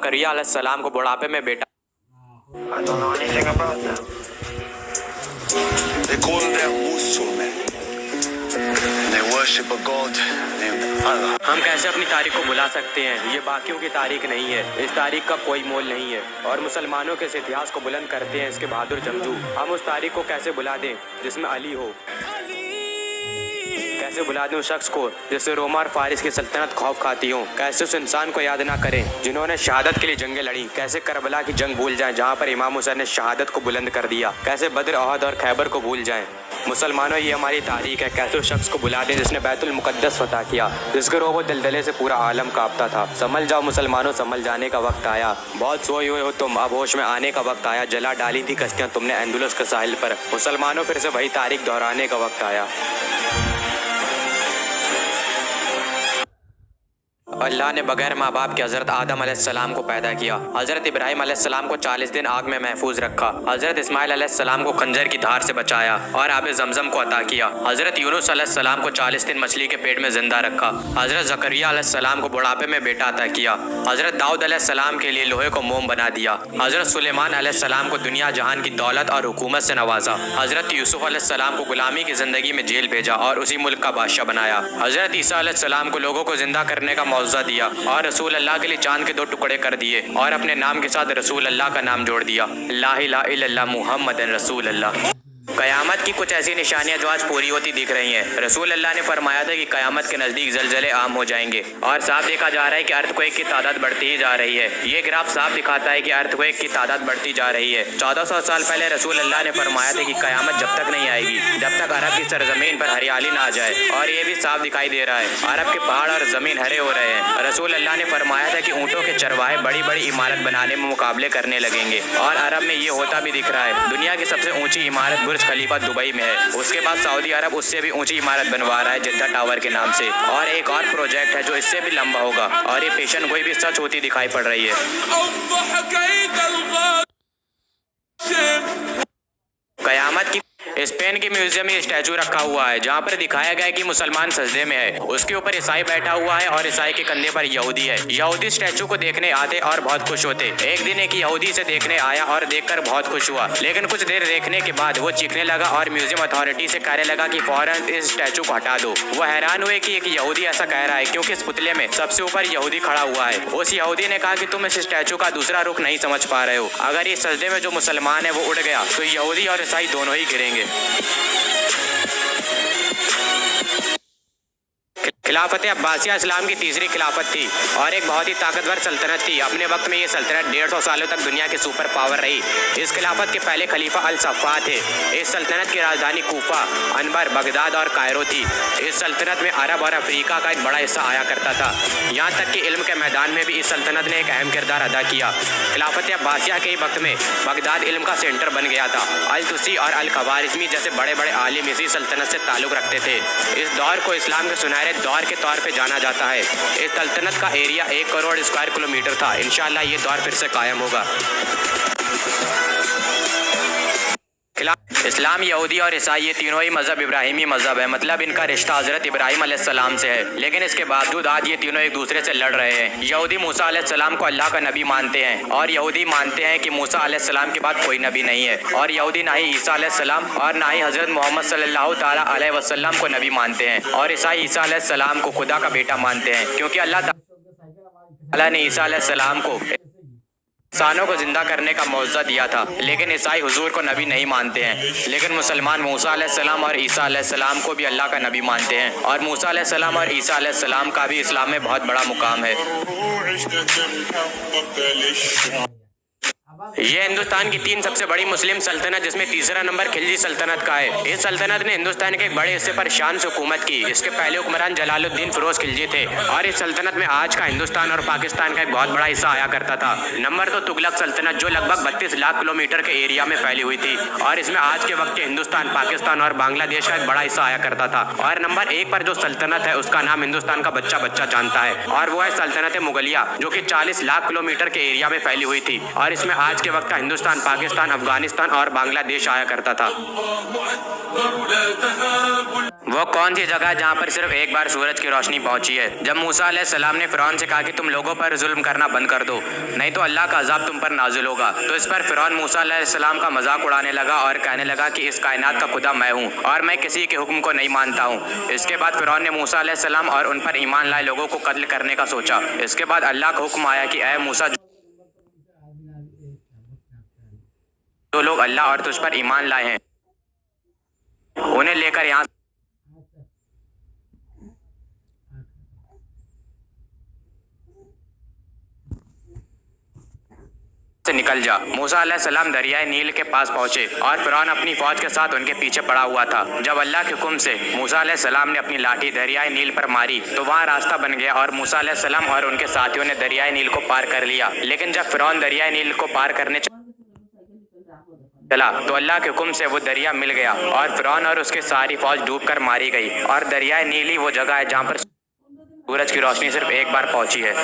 जकरिया अलैहिस्सलाम को बुढ़ापे में बेटा I don't know anything about that. They call them Musulman. They worship a god named Allah. हम कैसे अपनी तारीख को भुला सकते हैं? ये बाकियों की तारीख नहीं है, इस तारीख का कोई मोल नहीं है। और मुसलमानों के इस इतिहास को बुलंद करते हैं इसके बहादुर जंगजू। हम उस तारीख को कैसे भुला दें जिसमें अली हो? कैसे भुला दें उस शख्स को जिससे रोमा और फारिस की सल्तनत खौफ खाती हो? कैसे उस इंसान को याद ना करें जिन्होंने शहादत के लिए जंगें लड़ी? कैसे करबला की जंग भूल जाएं जहां पर इमाम हुसैन ने शहादत को बुलंद कर दिया? कैसे बद्र, ओहद और खैबर को भूल जाएं? मुसलमानों, ये हमारी तारीख है। कैसे उस शख्स को भुला दें जिसने बैतुल मुकद्दस फतह किया, जिसके रोगो दलदले से पूरा आलम कांपता था? संभल जाओ मुसलमानों, संभल जाने का वक्त आया। बहुत सोए हुए हो तुम, अब होश में आने का वक्त आया। जला डाली थी कश्तियां तुमने एंदुलस के साहिल पर। मुसलमानों, फिर से वही तारीख दोहराने का वक्त आया। अल्लाह ने बगैर माँ बाप के हज़रत आदम अलैहिस्सलाम को पैदा किया। हज़रत इब्राहीम अलैहिस्सलाम को 40 दिन आग में महफूज रखा। हज़रत इस्माइल अलैहिस्सलाम को खंजर की धार से बचाया और आब जमजम को अता किया। हज़रत यूनुस अलैहिस्सलाम को 40 दिन मछली के पेट में जिंदा रखा। हज़रत जकरिया अलैहिस्सलाम को बुढ़ापे में बेटा अता किया। हज़रत दाऊद अलैहिस्सलाम के लिए लोहे को मोम बना दिया। हज़रत सुलेमान अलैहिस्सलाम को दुनिया जहान की दौलत और हुकूमत से नवाजा। हज़रत यूसुफ अलैहिस्सलाम को गुलामी की जिंदगी में जेल भेजा और उसी मुल्क का बादशाह बनाया। हज़रत ईसा अलैहिस्सलाम को लोगों को जिंदा करने का मौज़ा दिया और रसूल अल्लाह के लिए चांद के 2 टुकड़े कर दिए और अपने नाम के साथ रसूल अल्लाह का नाम जोड़ दिया। ला इलाहा इल्लल्लाह मुहम्मदन रसूल अल्लाह। क़यामत की कुछ ऐसी निशानियां जो आज पूरी होती दिख रही हैं। रसूल अल्लाह ने फरमाया था कि क़यामत के नज़दीक ज़लज़ले आम हो जाएंगे और साफ देखा जा रहा है कि अर्थक्वेक की तादाद बढ़ती ही जा रही है। ये ग्राफ साफ दिखाता है कि अर्थक्वेक की तादाद बढ़ती जा रही है। 1400 साल पहले रसूल अल्लाह ने फरमाया था कि क़यामत जब तक नहीं आएगी जब तक अरब की सरजमीन पर हरियाली ना आ जाए, और ये भी साफ दिखाई दे रहा है। अरब के पहाड़ और ज़मीन हरे हो रहे हैं। रसूल अल्लाह ने फरमाया था कि ऊँटों के चरवाहे बड़ी बड़ी इमारत बनाने में मुकाबले करने लगेंगे और अरब में ये होता भी दिख रहा है। दुनिया की सबसे ऊँची इमारत बुर्ज खलीफा दुबई में है। उसके बाद सऊदी अरब उससे भी ऊंची इमारत बनवा रहा है जिद्दा टावर के नाम से, और एक और प्रोजेक्ट है जो इससे भी लंबा होगा, और ये पेशन गोई भी सच होती दिखाई पड़ रही है। कयामत की स्पेन के म्यूजियम में स्टैचू रखा हुआ है जहाँ पर दिखाया गया है कि मुसलमान सजदे में है। उसके ऊपर ईसाई बैठा हुआ है और ईसाई के कंधे पर यहूदी है। यहूदी स्टैचू को देखने आते और बहुत खुश होते। एक दिन एक यहूदी से देखने आया और देखकर बहुत खुश हुआ, लेकिन कुछ देर देखने के बाद वो चीखने लगा और म्यूजियम अथॉरिटी से कहने लगा कि फौरन इस स्टैचू को हटा दो। वो हैरान हुए कि एक यहूदी ऐसा कह रहा है क्योंकि इस पुतले में सबसे ऊपर यहूदी खड़ा हुआ है। उस यहूदी ने कहा कि तुम इस स्टैचू का दूसरा रुख नहीं समझ पा रहे हो। अगर इस सजदे में जो मुसलमान है वो उड़ गया तो यहूदी और ईसाई दोनों ही गिरेंगे। खिलाफत अब्बासिया इस्लाम की तीसरी खिलाफत थी और एक बहुत ही ताकतवर सल्तनत थी। अपने वक्त में ये सल्तनत 150 सालों तक दुनिया की सुपर पावर रही। इस खिलाफत के पहले खलीफा अल सफ़ा थे। इस सल्तनत की राजधानी कूफा, अनबर, बगदाद और कायरो थी। इस सल्तनत में अरब और अफ्रीका का एक बड़ा हिस्सा आया करता था। यहाँ तक कि इल्म के मैदान में भी इस सल्तनत ने एक अहम किरदार अदा किया। खिलाफत अब्बासिया के वक्त में बगदाद इल्म का सेंटर बन गया था। अल तुसी और अल खवारिज़मी जैसे बड़े बड़े आलिम इसी सल्तनत से ताल्लुक़ रखते थे। इस दौर को इस्लाम के सुनहरे दौर के तौर पे जाना जाता है। इस सल्तनत का एरिया 1 करोड़ स्क्वायर किलोमीटर था। इंशाअल्लाह ये दौर फिर से कायम होगा। इस्लाम, यहूदी और ईसाई ये तीनों ही मज़हब इब्राहिमी मज़हब है, मतलब इनका रिश्ता हज़रत इब्राहिम अलैहिस्सलाम से है। लेकिन इसके बावजूद आज ये तीनों एक दूसरे से लड़ रहे हैं। यहूदी मूसा अलैहिस्सलाम को अल्लाह का नबी मानते हैं और यहूदी मानते हैं कि मूसा अलैहिस्सलाम के बाद कोई नबी नहीं है, और यहूदी ना ही ईसा अलैहिस्सलाम और ना ही हज़रत मोहम्मद सल्लल्लाहु ताला अलैहि वसल्लम को नबी मानते हैं, और ईसाई ईसा अलैहिस्सलाम को खुदा का बेटा मानते हैं क्योंकि अल्लाह ताला ने ईसा अलैहिस्सलाम को इंसानों को जिंदा करने का मौज़ा दिया था। लेकिन ईसाई हुजूर को नबी नहीं मानते हैं, लेकिन मुसलमान मूसा अलैहिस्सलाम और ईसा अलैहिस्सलाम को भी अल्लाह का नबी मानते हैं, और मूसा अलैहिस्सलाम और ईसा अलैहिस्सलाम का भी इस्लाम में बहुत बड़ा मुकाम है। ये हिंदुस्तान की 3 सबसे बड़ी मुस्लिम सल्तनत जिसमें तीसरा नंबर खिलजी सल्तनत का है। इस सल्तनत ने हिंदुस्तान के एक बड़े हिस्से पर शान से हुकूमत की। इसके पहले हुक्मरान जलालुद्दीन फिरोज खिलजी थे और इस सल्तनत में आज का हिंदुस्तान और पाकिस्तान का एक बहुत बड़ा हिस्सा आया करता था। नंबर 2 तुगलक सल्तनत जो लगभग 32 लाख किलोमीटर के एरिया में फैली हुई थी और इसमें आज के वक्त के हिंदुस्तान, पाकिस्तान और बांग्लादेश का एक बड़ा हिस्सा आया करता था। और नंबर 1 पर जो सल्तनत है उसका नाम हिंदुस्तान का बच्चा बच्चा जानता है, और वो है सल्तनत मुगलिया जो कि 40 लाख किलोमीटर के एरिया में फैली हुई थी, और इसमें आज के वक्त का हिंदुस्तान, पाकिस्तान, अफगानिस्तान और बांग्लादेश आया करता था। वो कौन सी जगह है जहाँ पर सिर्फ एक बार सूरज की रोशनी पहुंची है? जब मूसा अलैहिस्सलाम ने फिरौन से कहा कि तुम लोगों पर जुल्म करना बंद कर दो, नहीं तो अल्लाह का अजाब तुम पर नाजिल होगा। तो इस पर फिरौन मूसा अलैहिस्सलाम का मजाक उड़ाने लगा और कहने लगा कि इस कायनात का खुदा मैं हूँ और मैं किसी के हुक्म को नहीं मानता हूँ। इसके बाद फिरौन ने मूसा अलैहिस्सलाम और उन पर ईमान लाए लोगों को कत्ल करने का सोचा। इसके बाद अल्लाह का हुक्म आया कि ऐ मूसा, जो लोग अल्लाह और तुझ पर ईमान लाए हैं उन्हें लेकर यहाँ से निकल जा। मूसा अलैहिस्सलाम दरियाए नील के पास पहुंचे और फिरौन अपनी फौज के साथ उनके पीछे पड़ा हुआ था। जब अल्लाह के हुक्म से मूसा अलैहिस्सलाम ने अपनी लाठी दरियाए नील पर मारी तो वहां रास्ता बन गया और मूसा अलैहिस्सलाम और उनके साथियों ने दरियाए नील को पार कर लिया। लेकिन जब फिरौन दरियाए नील को पार करने चला तो अल्लाह के हुक्म से वो दरिया मिल गया और फिरौन और उसकी सारी फौज डूबकर मारी गई। और दरियाए नील ही वो जगह है जहाँ पर सूरज की रोशनी सिर्फ एक बार पहुंची है।